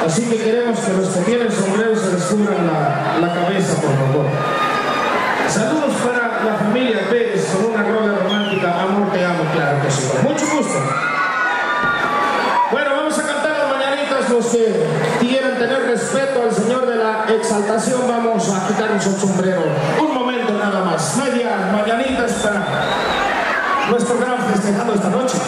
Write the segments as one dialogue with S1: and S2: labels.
S1: Así que queremos que los que tienen sombrero se les cubran la cabeza, por favor. Saludos para la familia Pérez con una rola romántica, Amor te amo, claro que sí. Mucho gusto. Bueno, vamos a cantar las mañanitas. Los que quieran tener respeto al Señor de la Exaltación, vamos a quitarnos el sombrero. Un momento nada más. Media mañanitas para nuestro gran festejado esta noche.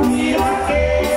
S2: Mira que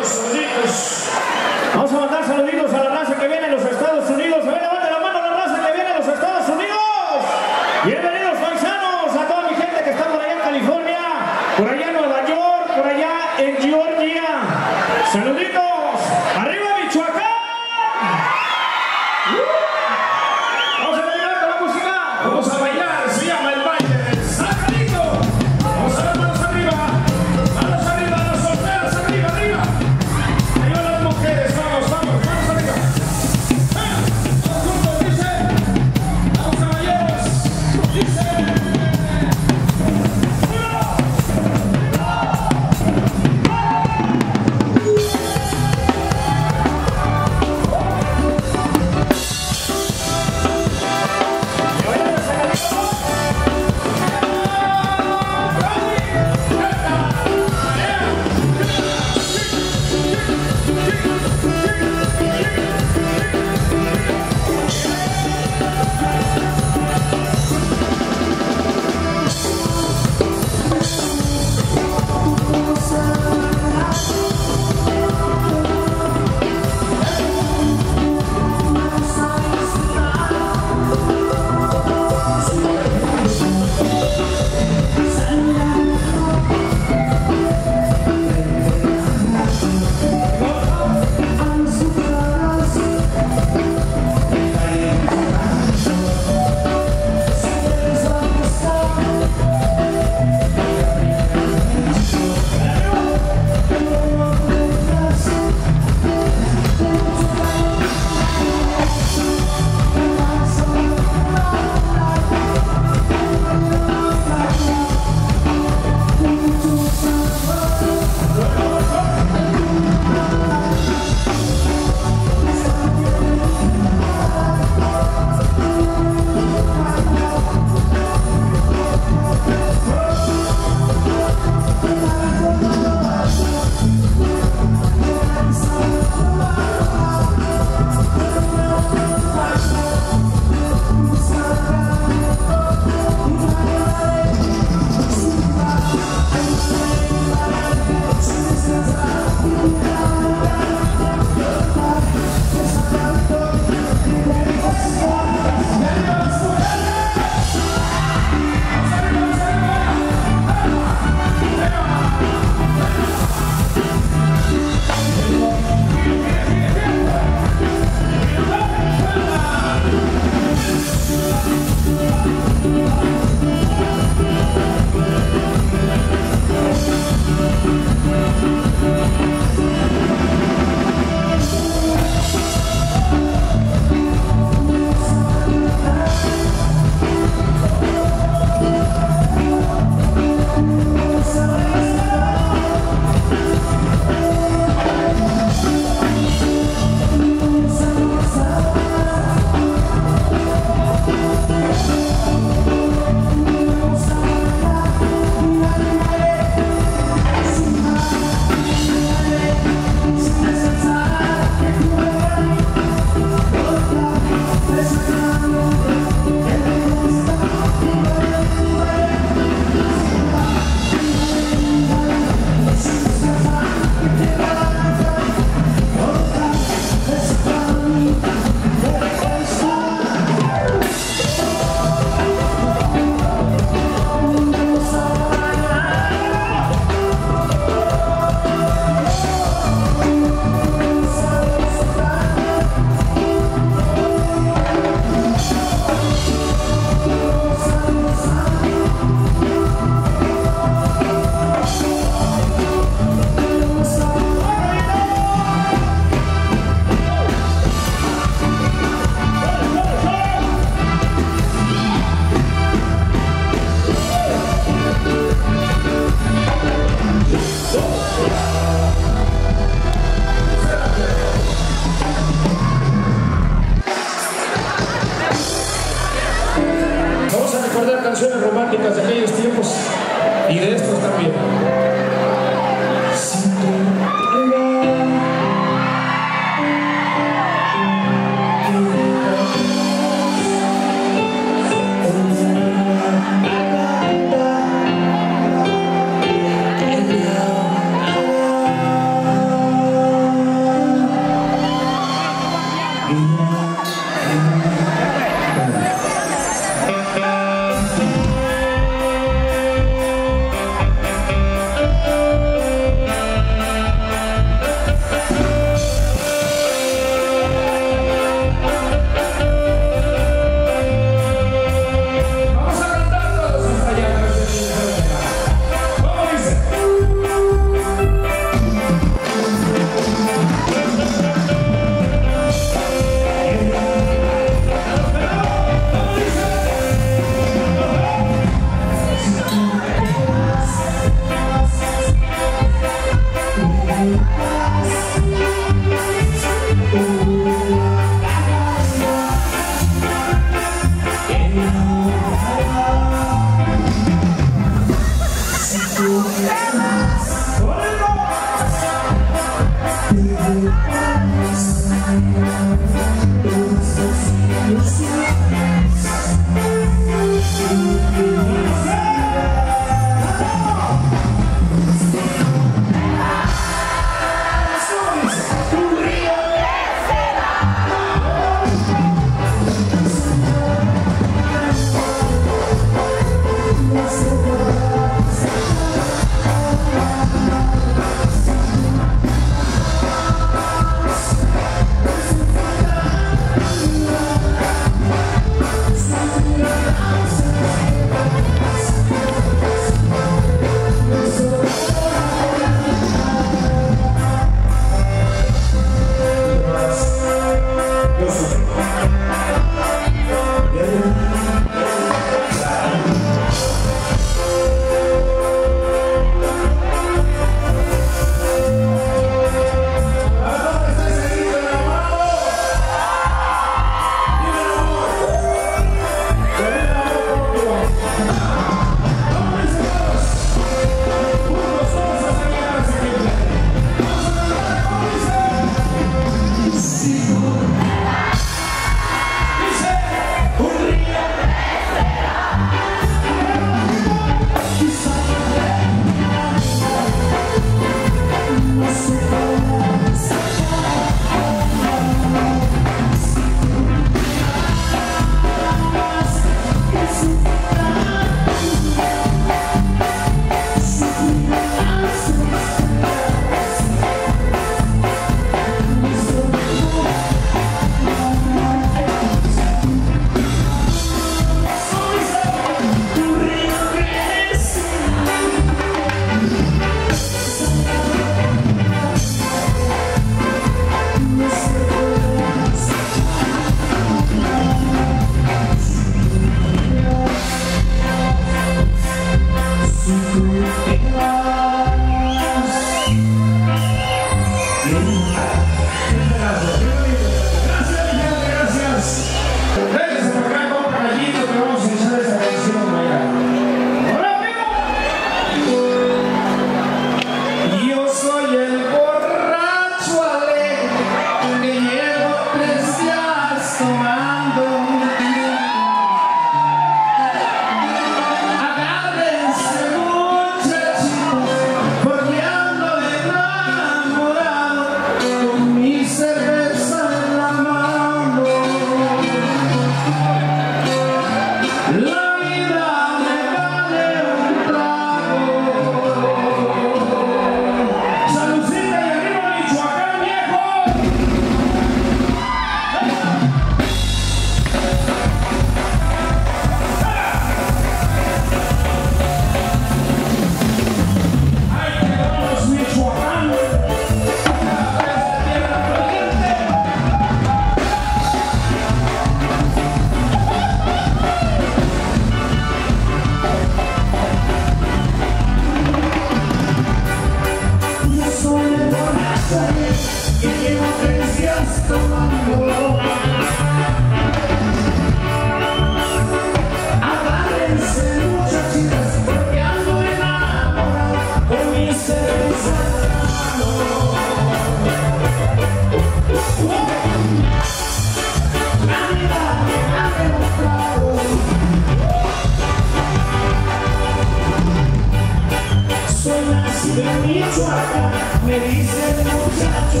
S2: Me dice el muchacho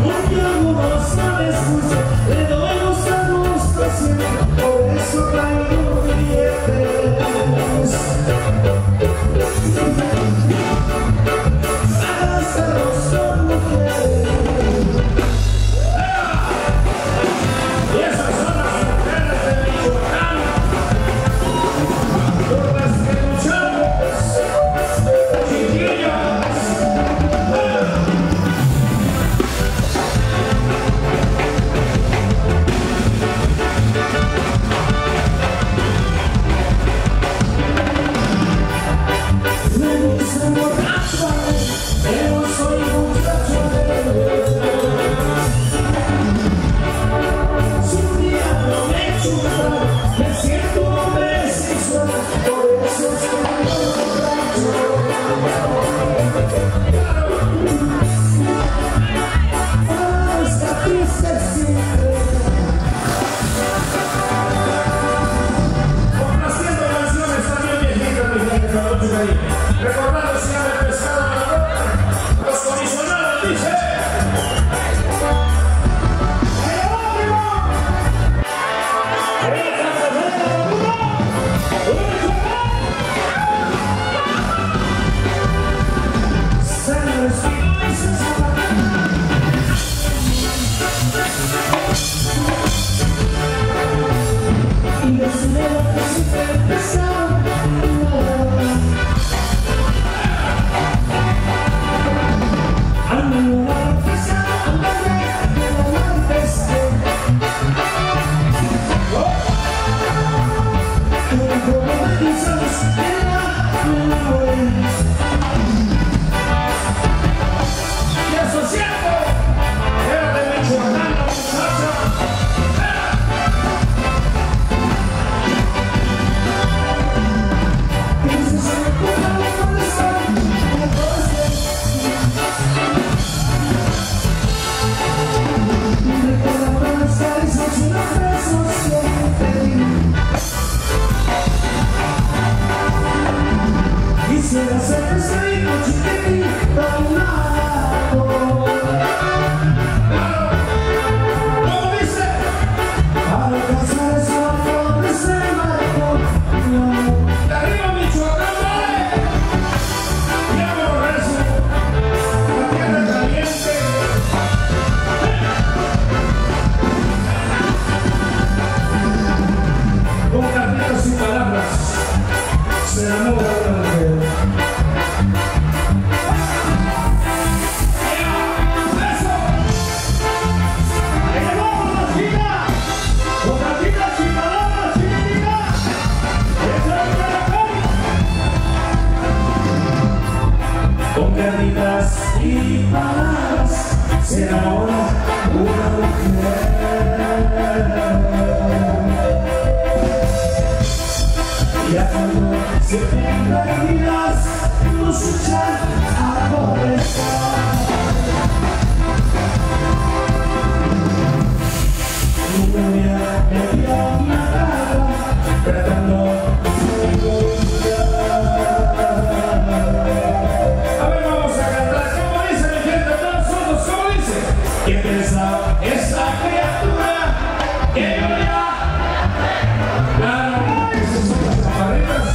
S2: porque algunos no les gusta, le doy gusto siempre, por eso traigo billetes. Hágaselos con mujeres. Y esas son las mujeres de Michoacán, por las que luchamos, chiquillos.
S1: ahí. Recordando si han pescado a la boca. Los comisionados dicen.
S2: Y palabras se enamora una mujer. Y cuando se tenga heridas, nos echan a molestar. Mi novia me dio una cara tratando de olvidar. ¿Qué pensaba esa criatura que yo ya? Claro, esas son las chaparritas.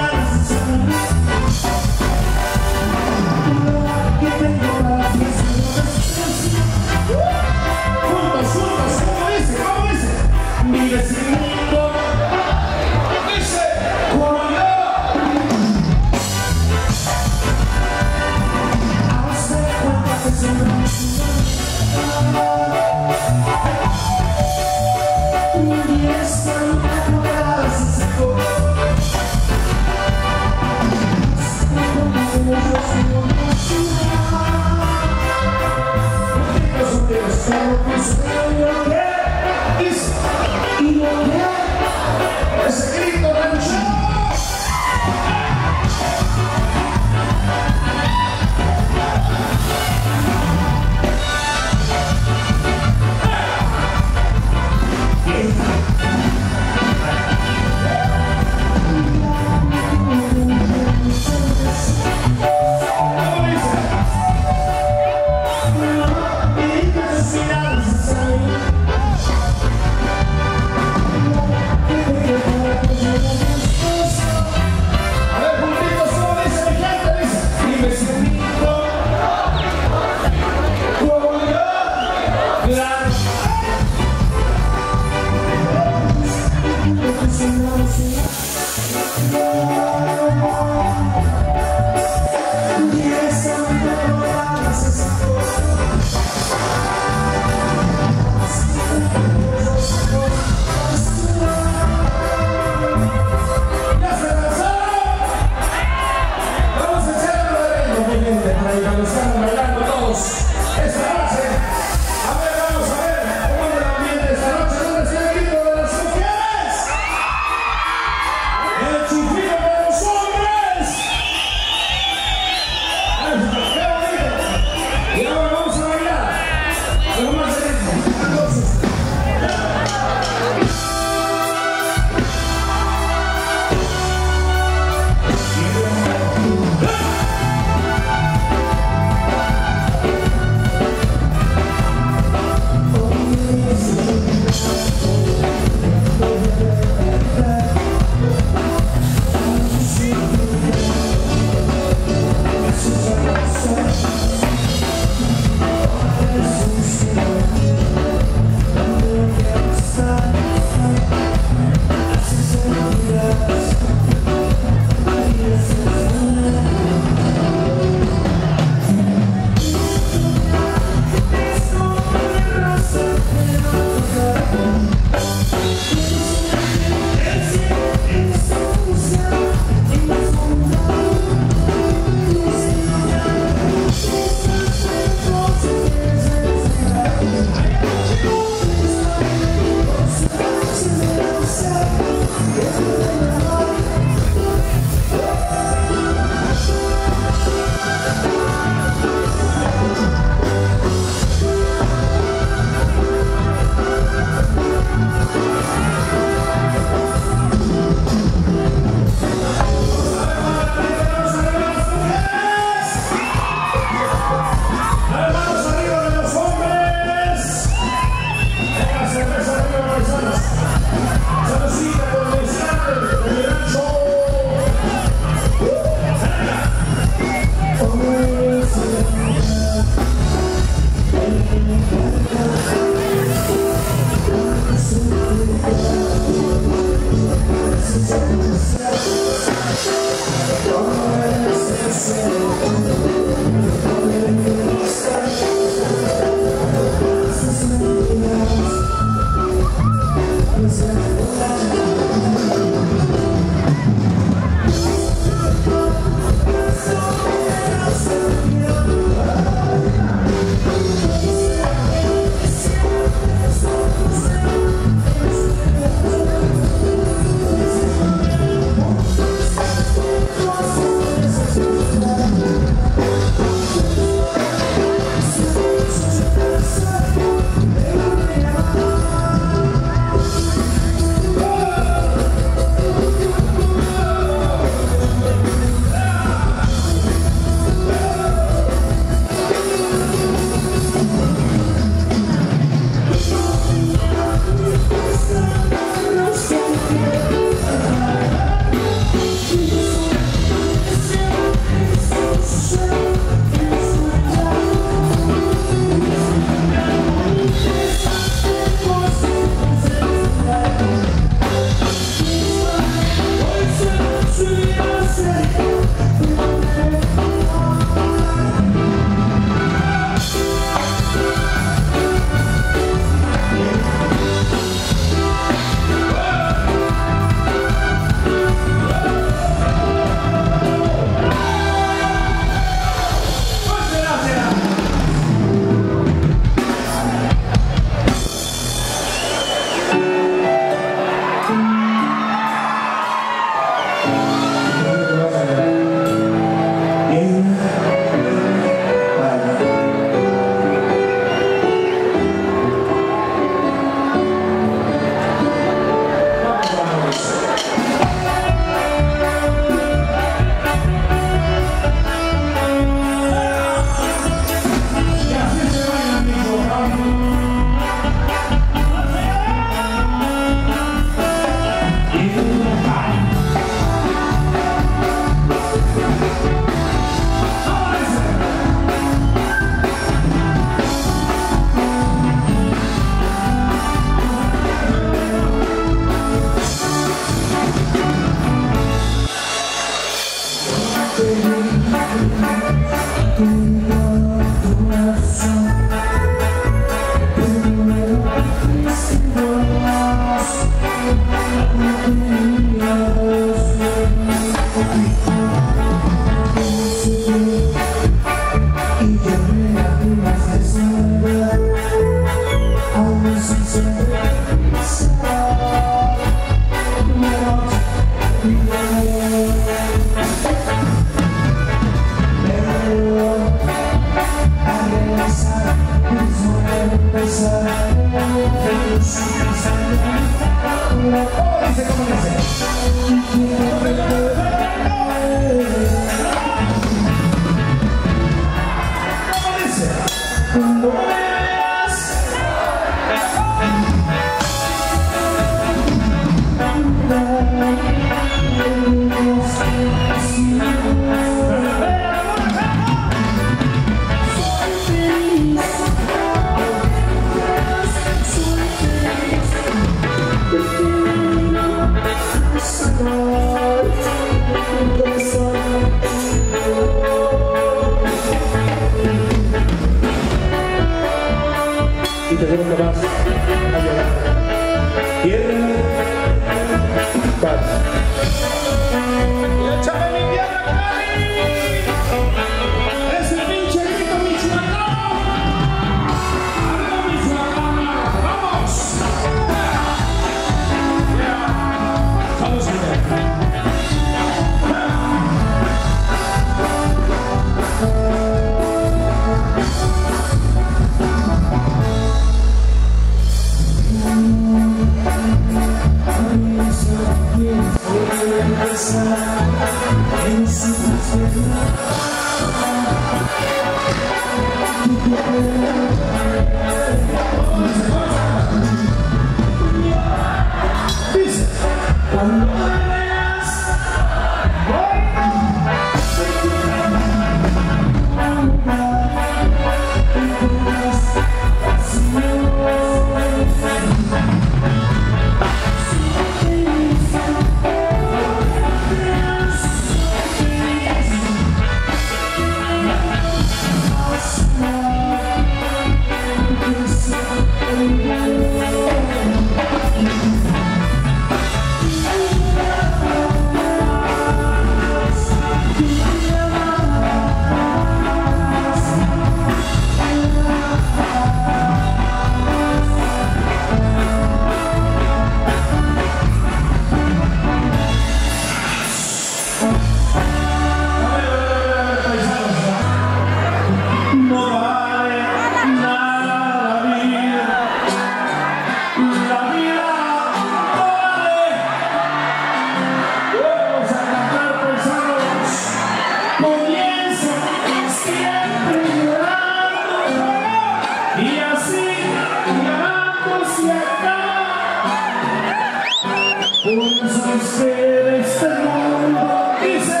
S1: de este mundo, dice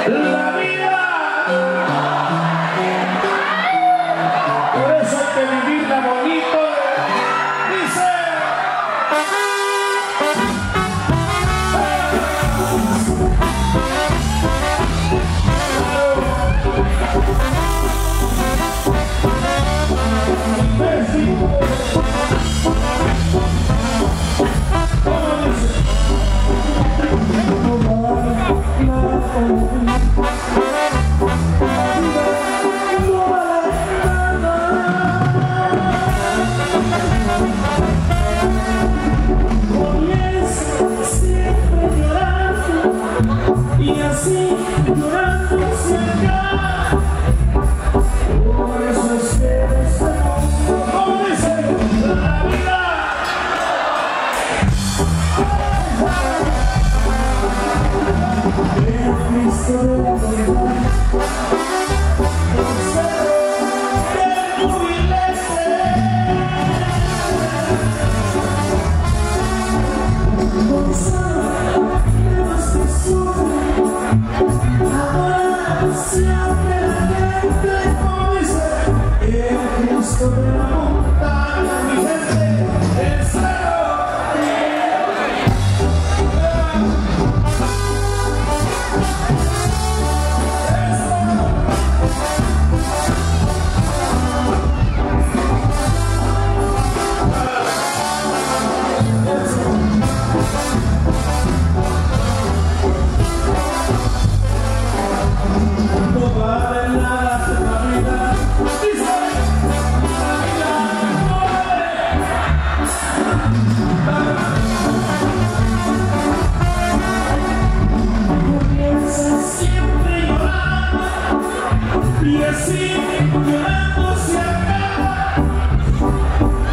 S1: la vida. Por eso hay que vivirla bonito, dice.
S2: Y así llorando se acaba. Por eso es que este mundo,
S1: ¿Cómo dice la vida?
S2: el Cristo de la verdad, el Cerro del Jubilete, Gonzalo de los tesoros, adoración de la gente.
S1: ¿Cómo dice?
S2: El Cristo de la montaña, mi gente,
S1: El Cerro.
S2: no vale nada la vida.
S1: Dice la vida.
S2: Comienza siempre llorando y así llorando se acaba.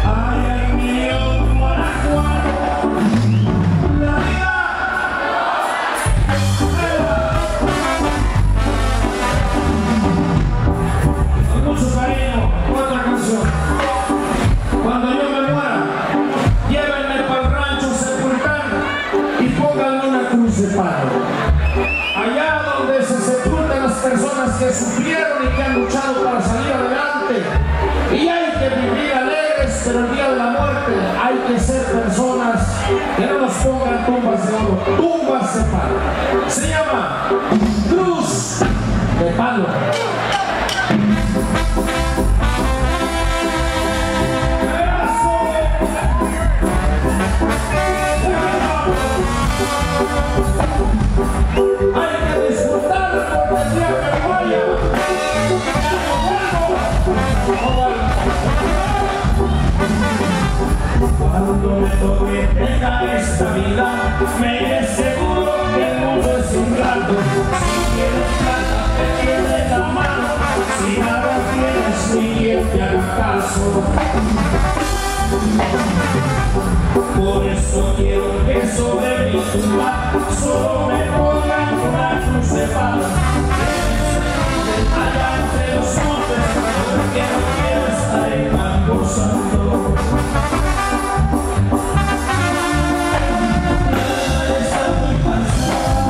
S1: Ay, ay, mío, Guanajuato.
S2: La vida
S1: Con mucho cariño, otra canción. Cuando yo me muera, llévenme para el rancho sepultar y pónganme una cruz de palo. Allá donde se sepultan las personas que sufrieron y que han luchado para salir adelante. Y hay que vivir alegres, pero el día de la muerte hay que ser personas que no nos pongan tumbas de oro, tumbas de palo. Se llama cruz de palo. Hay que disfrutar porque el día que vaya, ya no vuelvo.
S2: cuando me toque tenga esta vida, me iré seguro que el mundo es ingrato. Si quieres plata, te tiende la mano. Si nada tienes, ni quien te haga caso. Por eso quiero que sobre mi tumba solo me pongan una cruz de palo. Allá entre los montes, porque no quiero estar en Campo Santo. Está muy cansada.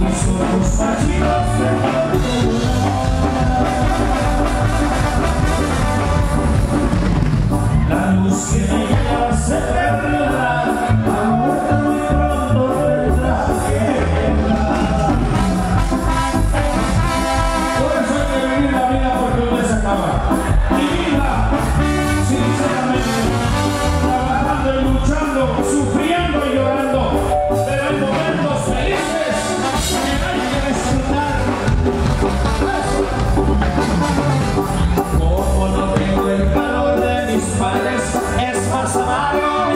S2: Mis ojos machinos de todo. La luz que me lleva se perderá, la muerte muy pronto vendrá.
S1: Por eso hay que vivir la vida porque un día se acaba. Vivirla sinceramente, trabajando y luchando, sufriendo y llorando. Pero hay momentos felices que hay que disfrutar.
S2: Como no tengo el calor de mis padres, es más amargo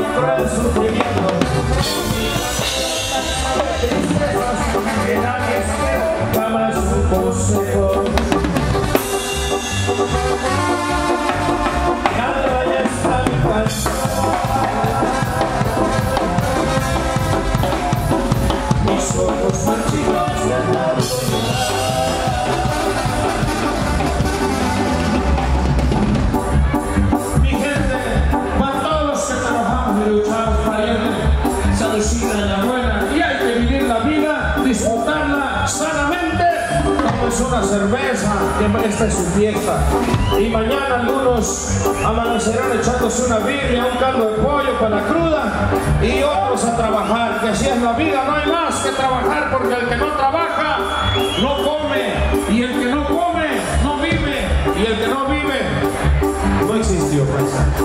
S1: una cerveza, que esta es su fiesta. Y mañana algunos amanecerán echándose una birria, un caldo de pollo para la cruda, y otros a trabajar, que así es la vida, no hay más que trabajar, porque el que no trabaja no come, y el que no come no vive, y el que no vive no existió, pues.